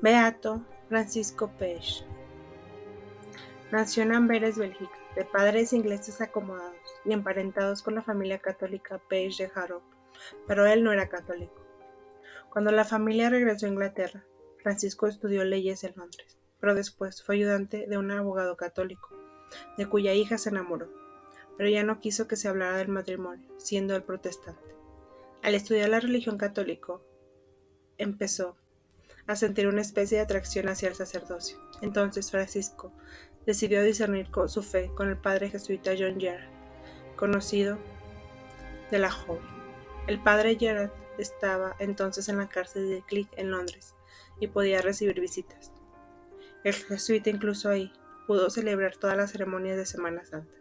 Beato Francisco Pache nació en Amberes, Bélgica, de padres ingleses acomodados y emparentados con la familia católica Pache de Harrow, pero él no era católico. Cuando la familia regresó a Inglaterra, Francisco estudió leyes en Londres, pero después fue ayudante de un abogado católico, de cuya hija se enamoró, pero ya no quiso que se hablara del matrimonio, siendo él protestante. Al estudiar la religión católica, empezó a sentir una especie de atracción hacia el sacerdocio. Entonces Francisco decidió discernir su fe con el padre jesuita John Gerard, conocido de la joven. El padre Gerard estaba entonces en la cárcel de Click en Londres y podía recibir visitas. El jesuita incluso ahí pudo celebrar todas las ceremonias de Semana Santa.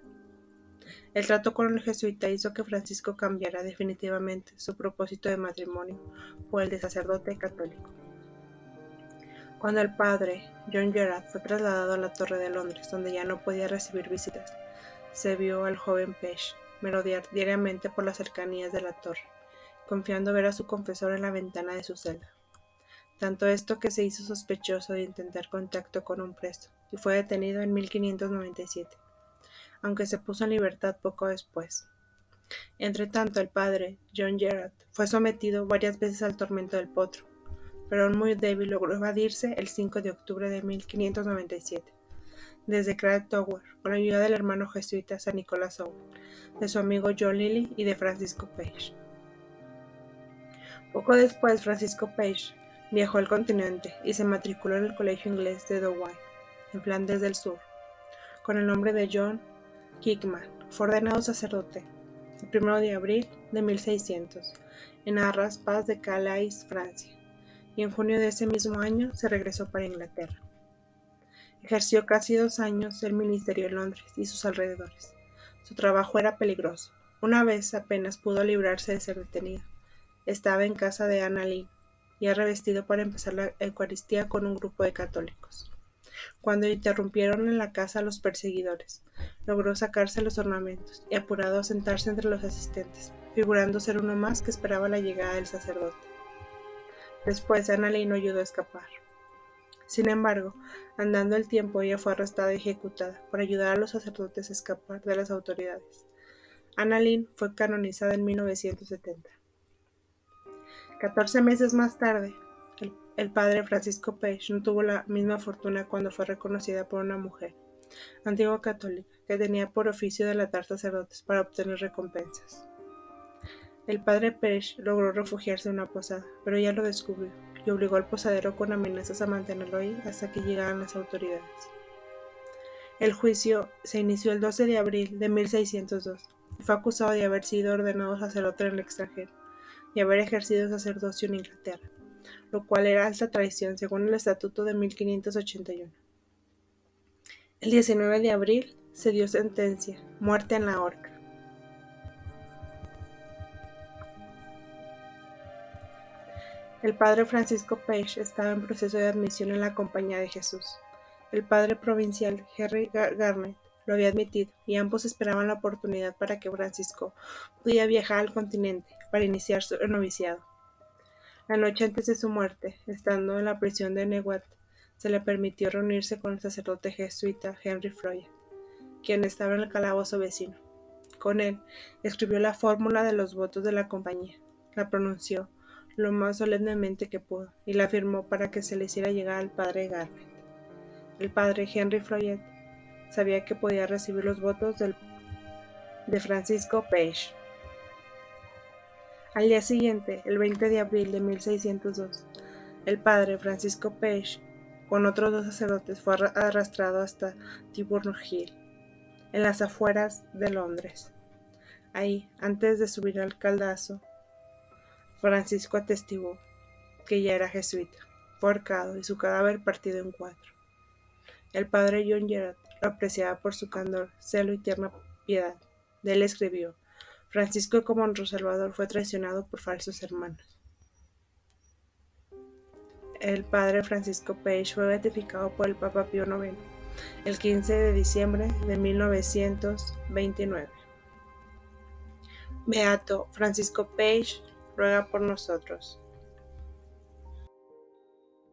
El trato con el jesuita hizo que Francisco cambiara definitivamente su propósito de matrimonio por el de sacerdote católico. Cuando el padre John Gerard fue trasladado a la Torre de Londres, donde ya no podía recibir visitas, se vio al joven Pache merodear diariamente por las cercanías de la torre, confiando ver a su confesor en la ventana de su celda. Tanto esto que se hizo sospechoso de intentar contacto con un preso, y fue detenido en 1597, aunque se puso en libertad poco después. Entretanto, el padre John Gerard fue sometido varias veces al tormento del potro, pero aún muy débil logró evadirse el 5 de octubre de 1597, desde Craig Tower, con la ayuda del hermano jesuita San Nicolás Owen, de su amigo John Lilly y de Francisco Pache. Poco después, Francisco Pache viajó al continente y se matriculó en el colegio inglés de Douai, en Flandes del Sur, con el nombre de John Hickman. Fue ordenado sacerdote el 1 de abril de 1600 en Arras, Pas de Calais, Francia, y en junio de ese mismo año se regresó para Inglaterra. Ejerció casi 2 años el ministerio en Londres y sus alrededores. Su trabajo era peligroso. Una vez apenas pudo librarse de ser detenido. Estaba en casa de Anna Lee, ya revestido para empezar la Eucaristía con un grupo de católicos. Cuando interrumpieron en la casa a los perseguidores, logró sacarse los ornamentos y apurado a sentarse entre los asistentes, figurando ser uno más que esperaba la llegada del sacerdote. Después Anna Lee no ayudó a escapar. Sin embargo, andando el tiempo, ella fue arrestada y ejecutada por ayudar a los sacerdotes a escapar de las autoridades. Anna Lee fue canonizada en 1970. 14 meses más tarde, el padre Francisco Pache no tuvo la misma fortuna cuando fue reconocida por una mujer, antigua católica, que tenía por oficio delatar sacerdotes para obtener recompensas. El padre Pache logró refugiarse en una posada, pero ella lo descubrió y obligó al posadero con amenazas a mantenerlo ahí hasta que llegaran las autoridades. El juicio se inició el 12 de abril de 1602 y fue acusado de haber sido ordenado sacerdote en el extranjero y haber ejercido sacerdocio en Inglaterra, lo cual era alta traición según el Estatuto de 1581. El 19 de abril se dio sentencia, muerte en la horca. El padre Francisco Pache estaba en proceso de admisión en la Compañía de Jesús. El padre provincial Henry Garnet lo había admitido y ambos esperaban la oportunidad para que Francisco pudiera viajar al continente para iniciar su noviciado. La noche antes de su muerte, estando en la prisión de Neuilly, se le permitió reunirse con el sacerdote jesuita Henry Floyd, quien estaba en el calabozo vecino. Con él, escribió la fórmula de los votos de la compañía, la pronunció lo más solemnemente que pudo y la firmó para que se le hiciera llegar al padre Garnet. El padre Henry Floyd sabía que podía recibir los votos de Francisco Pache. Al día siguiente, el 20 de abril de 1602, el padre Francisco Pache, con otros 2 sacerdotes, fue arrastrado hasta Tyburn Hill, en las afueras de Londres. Ahí, antes de subir al caldazo, Francisco atestiguó que ya era jesuita, fue ahorcado y su cadáver partido en 4. El padre John Gerard lo apreciaba por su candor, celo y tierna piedad. De él escribió: Francisco, como nuestro Salvador, fue traicionado por falsos hermanos. El padre Francisco Pache fue beatificado por el Papa Pío IX el 15 de diciembre de 1929. Beato Francisco Pache, ruega por nosotros.